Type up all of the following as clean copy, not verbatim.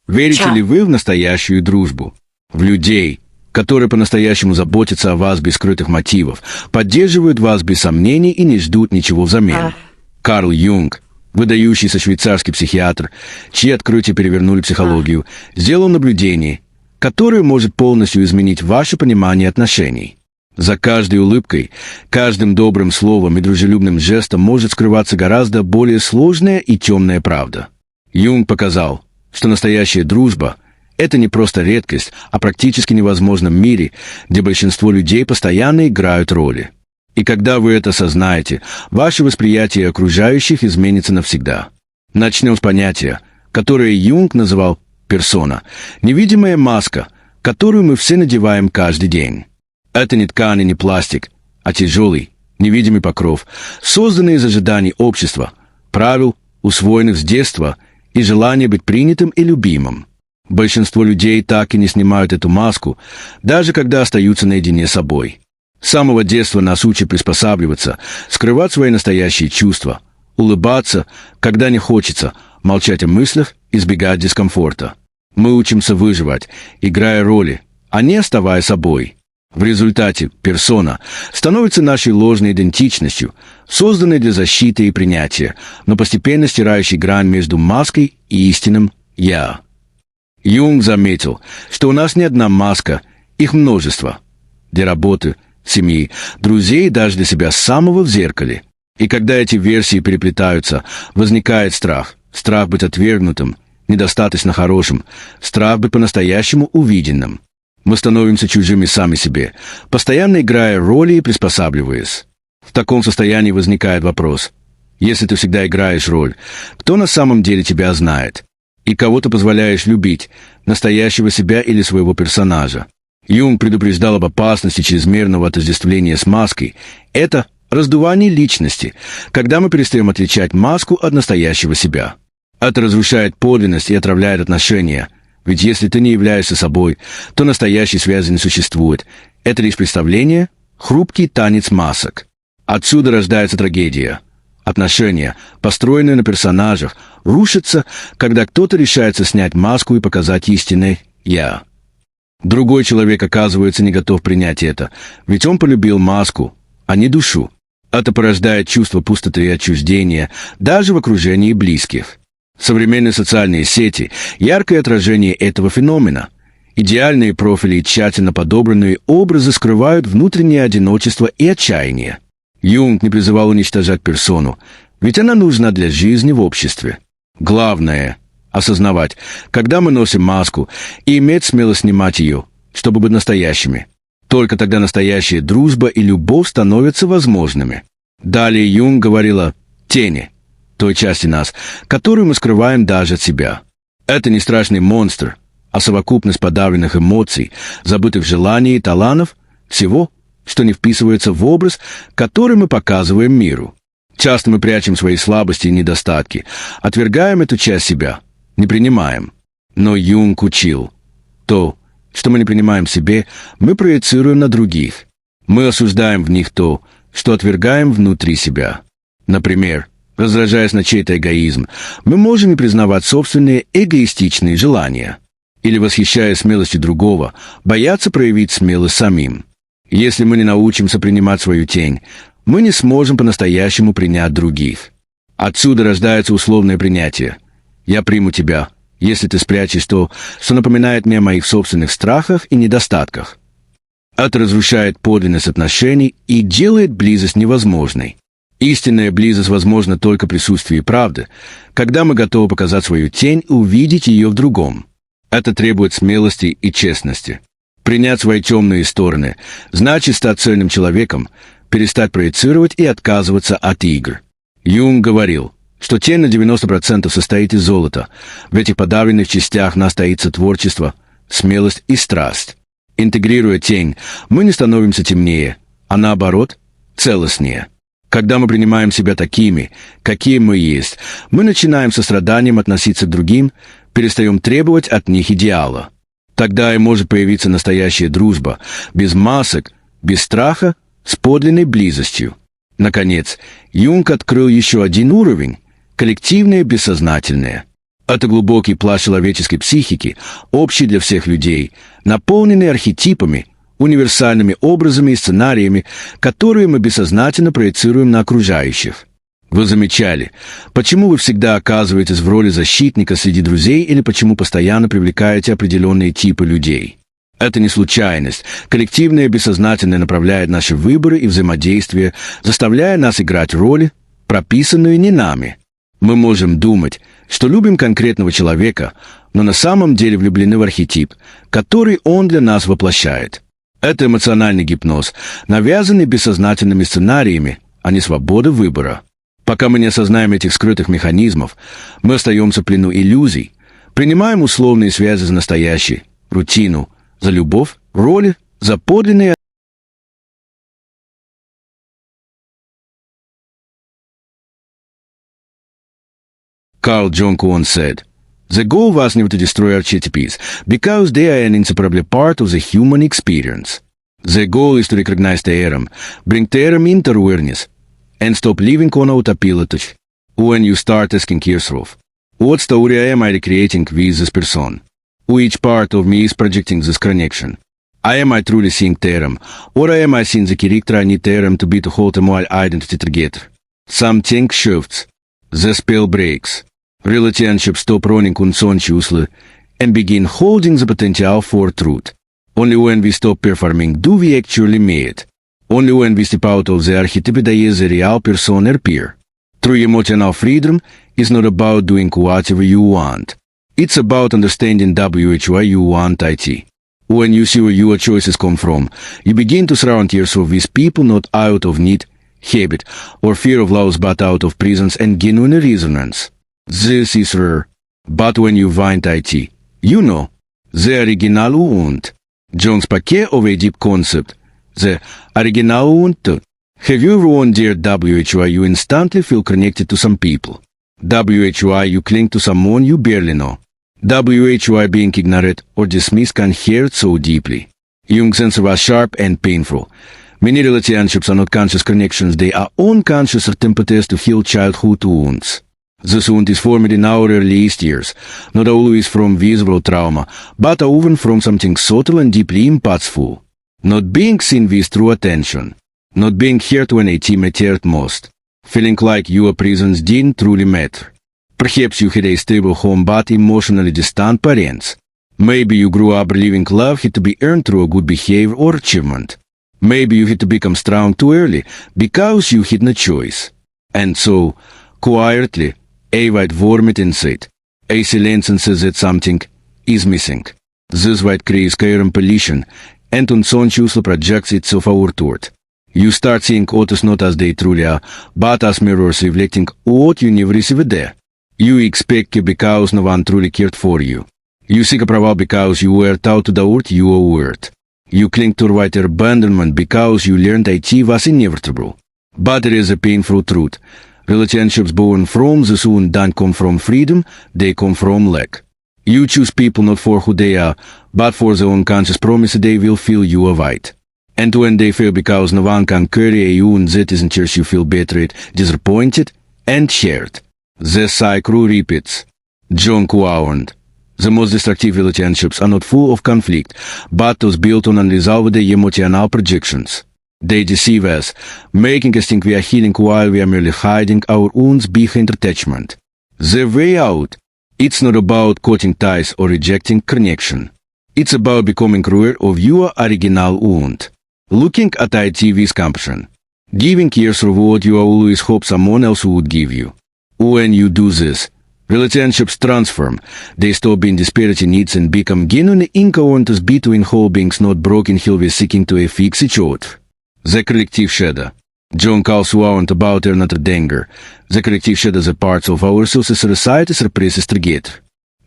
Верите ли вы в настоящую дружбу? В людей, которые по-настоящему заботятся о вас без скрытых мотивов, поддерживают вас без сомнений и не ждут ничего взамен. Карл Юнг, выдающийся швейцарский психиатр, чьи открытия перевернули психологию, сделал наблюдение, которое может полностью изменить ваше понимание отношений. За каждой улыбкой, каждым добрым словом и дружелюбным жестом может скрываться гораздо более сложная и темная правда. Юнг показал, что настоящая дружба – это не просто редкость, а практически невозможном мире, где большинство людей постоянно играют роли. И когда вы это осознаете, ваше восприятие окружающих изменится навсегда. Начнем с понятия, которое Юнг называл «персона» – невидимая маска, которую мы все надеваем каждый день. Это не ткань и не пластик, а тяжелый, невидимый покров, созданный из ожиданий общества, правил, усвоенных с детства, и желания быть принятым и любимым. Большинство людей так и не снимают эту маску, даже когда остаются наедине с собой. С самого детства нас учат приспосабливаться, скрывать свои настоящие чувства, улыбаться, когда не хочется, молчать о мыслях, избегать дискомфорта. Мы учимся выживать, играя роли, а не оставаясь собой. В результате персона становится нашей ложной идентичностью, созданной для защиты и принятия, но постепенно стирающей грань между маской и истинным «я». Юнг заметил, что у нас не одна маска, их множество. Для работы, семьи, друзей, даже для себя самого в зеркале. И когда эти версии переплетаются, возникает страх. Страх быть отвергнутым, недостаточно хорошим, страх быть по-настоящему увиденным. Мы становимся чужими сами себе, постоянно играя роли и приспосабливаясь. В таком состоянии возникает вопрос: если ты всегда играешь роль, кто на самом деле тебя знает? И кого ты позволяешь любить, настоящего себя или своего персонажа? Юнг предупреждал об опасности чрезмерного отождествления с маской. Это раздувание личности, когда мы перестаем отличать маску от настоящего себя. Это разрушает подлинность и отравляет отношения. Ведь если ты не являешься собой, то настоящей связи не существует. Это лишь представление, хрупкий танец масок. Отсюда рождается трагедия. Отношения, построенные на персонажах, рушатся, когда кто-то решается снять маску и показать истинное «я». Другой человек, оказывается, не готов принять это, ведь он полюбил маску, а не душу. Это порождает чувство пустоты и отчуждения даже в окружении близких. Современные социальные сети – яркое отражение этого феномена. Идеальные профили и тщательно подобранные образы скрывают внутреннее одиночество и отчаяние. Юнг не призывал уничтожать персону, ведь она нужна для жизни в обществе. Главное – осознавать, когда мы носим маску, и иметь смелость снимать ее, чтобы быть настоящими. Только тогда настоящая дружба и любовь становятся возможными. Далее Юнг говорил о тени, той части нас, которую мы скрываем даже от себя. Это не страшный монстр, а совокупность подавленных эмоций, забытых желаний и талантов, всего, что не вписывается в образ, который мы показываем миру. Часто мы прячем свои слабости и недостатки, отвергаем эту часть себя, не принимаем. Но Юнг учил: то, что мы не принимаем в себе, мы проецируем на других. Мы осуждаем в них то, что отвергаем внутри себя. Например, раздражаясь на чей-то эгоизм, мы можем не признавать собственные эгоистичные желания. Или, восхищаясь смелостью другого, бояться проявить смелость самим. Если мы не научимся принимать свою тень, мы не сможем по-настоящему принять других. Отсюда рождается условное принятие. «Я приму тебя, если ты спрячешь то, что напоминает мне о моих собственных страхах и недостатках». Это разрушает подлинность отношений и делает близость невозможной. Истинная близость возможна только в присутствии правды, когда мы готовы показать свою тень и увидеть ее в другом. Это требует смелости и честности. Принять свои темные стороны значит стать цельным человеком, перестать проецировать и отказываться от игр. Юнг говорил, что тень на 90% состоит из золота. В этих подавленных частях нас таится творчество, смелость и страсть. Интегрируя тень, мы не становимся темнее, а наоборот, целостнее. Когда мы принимаем себя такими, какие мы есть, мы начинаем со страданием относиться к другим, перестаем требовать от них идеала. Тогда и может появиться настоящая дружба, без масок, без страха, с подлинной близостью. Наконец, Юнг открыл еще один уровень – коллективное бессознательное. Это глубокий пласт человеческой психики, общий для всех людей, наполненный архетипами, универсальными образами и сценариями, которые мы бессознательно проецируем на окружающих. Вы замечали, почему вы всегда оказываетесь в роли защитника среди друзей или почему постоянно привлекаете определенные типы людей? Это не случайность. Коллективное бессознательное направляет наши выборы и взаимодействия, заставляя нас играть роли, прописанную не нами. Мы можем думать, что любим конкретного человека, но на самом деле влюблены в архетип, который он для нас воплощает. Это эмоциональный гипноз, навязанный бессознательными сценариями, а не свобода выбора. Пока мы не осознаем этих скрытых механизмов, мы остаемся в плену иллюзий, принимаем условные связи за настоящие, рутину, за любовь, роли, за подлинные. Carl Jung once said, "The goal was never to destroy archetypes, because they are an inseparable part of the human experience. The goal is to recognize the error, bring the error into awareness, and stop living on autopilot. When you start asking yourself, what story am I recreating with this person? Which part of me is projecting this connection? Am I truly seeing the error, or am I seeing the character I need the error to be to hold a moral identity together? Something shifts. The spell breaks. Relationships stop running unconsciously and begin holding the potential for truth. Only when we stop performing do we actually meet. Only when we step out of the archetype does the real person appear. True emotional freedom is not about doing whatever you want. It's about understanding why you want it. When you see where your choices come from, you begin to surround yourself with people not out of need, habit, or fear of loss but out of presence and genuine resonance. This is rare. But when you find it, you know, the original und. Jung's packet of a deep concept, the original und. Have you ever wondered why you instantly feel connected to some people? Why you cling to someone you barely know? Why being ignored or dismissed can hurt so deeply? Jung's answer was sharp and painful. Many relationships are not conscious connections, they are unconscious attempts to heal childhood wounds. This wound is formed in our earliest years, not always from visible trauma, but often from something subtle and deeply impactful. Not being seen with true attention, not being heard when a team mattered most, feeling like your presence didn't truly matter. Perhaps you had a stable home but emotionally distant parents. Maybe you grew up believing love had to be earned through a good behavior or achievement. Maybe you had to become strong too early because you had no choice. And so, quietly, a white vomit inside, a silence says that something is missing. This white creates completion and unconsciously projects itself outward. You start seeing others not as they truly are, but as mirrors reflecting what you never received there. You expect care because no one truly cared for you. You seek approval because you were taught to doubt your worth. You cling to white abandonment because you learned it was inevitable. But there is a painful truth. Relationships born from this wound don't come from freedom, they come from lack. You choose people not for who they are, but for the unconscious promise they will fill you avoid. And when they fail because no one can carry a wound that isn't yours, you feel betrayed, disappointed, and shared. The cycle repeats. Jung warned. The most destructive relationships are not full of conflict, but those built on unresolved emotional projections. They deceive us, making us think we are healing while we are merely hiding our wounds behind attachment. The way out. It's not about cutting ties or rejecting connection. It's about becoming aware of your original wound. Looking at it with compassion. Giving yourself what you always hoped someone else would give you. When you do this, relationships transform. They stop being disparate needs and become genuine encounters between whole beings, not broken hillways seeking to fix each other. The collective shadow. Jung also warned about another danger. The collective shadow is a part of ourselves as societies represses together.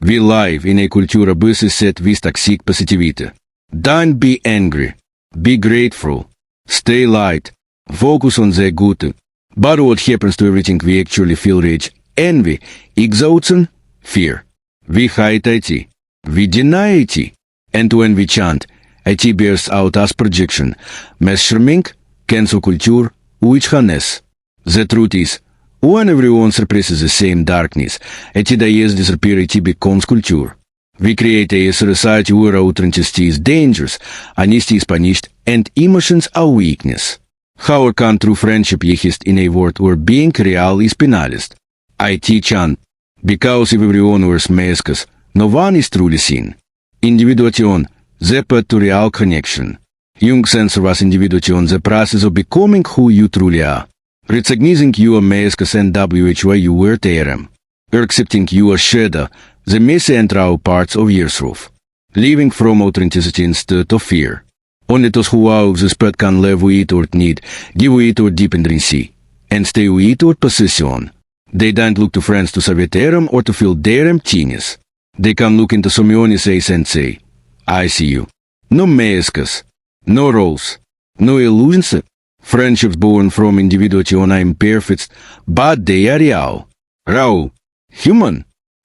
We live in a culture obsessed set with toxic positivity. Don't be angry. Be grateful. Stay light. Focus on the good. But what happens to everything we actually feel? Rage, envy, exhaustion, fear. We hide it. We deny it. And when we chant, it bears out as projection, mass shaming, cancel culture, which harness. The truth is, When everyone suppresses the same darkness, эти доезды disappear becomes culture. We create a society where authenticity is dangerous, honesty is punished, and emotions are weakness. How can true friendship exist in a world where being real is penalized? I teach on, because if everyone wears masks, no one is truly seen. Individuation, the path to real connection. Jung sense was individuation, the process of becoming who you truly are. Recognizing your masks and why you wear them. Accepting your shadow, the messy and raw parts of yourself. Living from authenticity instead of fear. Only those who walk this path can live without need, give without dependency, and stay without possession. They don't look to friends to salvate them or to fill their emptiness. They can look into someone's eyes and say, I see you. No masks, no roles, no illusions. Friendships born from individuality are imperfect, but they are real. Raw, human.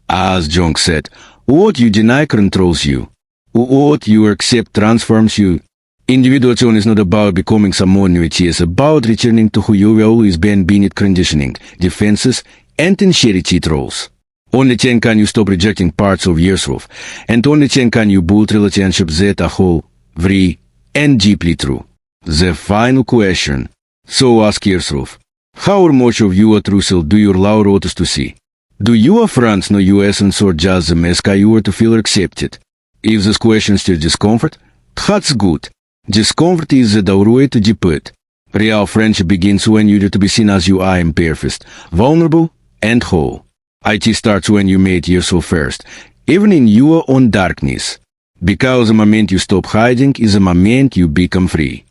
As Jung said, what you deny controls you. What you accept transforms you. Individuality is not about becoming someone new, it is about returning to who you have always been beneath conditioning, defenses, and inherited roles. Only then can you stop rejecting parts of yourself, and only then can you build relationships that are whole, free, and deeply true. The final question. So ask yourself, how much of your true self do you allow others to see? Do your friends know your essence or just the mask you wear to feel accepted? If this question stirs discomfort, that's good. Discomfort is the doorway to depart. Real friendship begins when you dare to be seen as you are imperfect, vulnerable, and whole. IT starts when you meet yourself first, even in your own darkness. Because the moment you stop hiding is the moment you become free.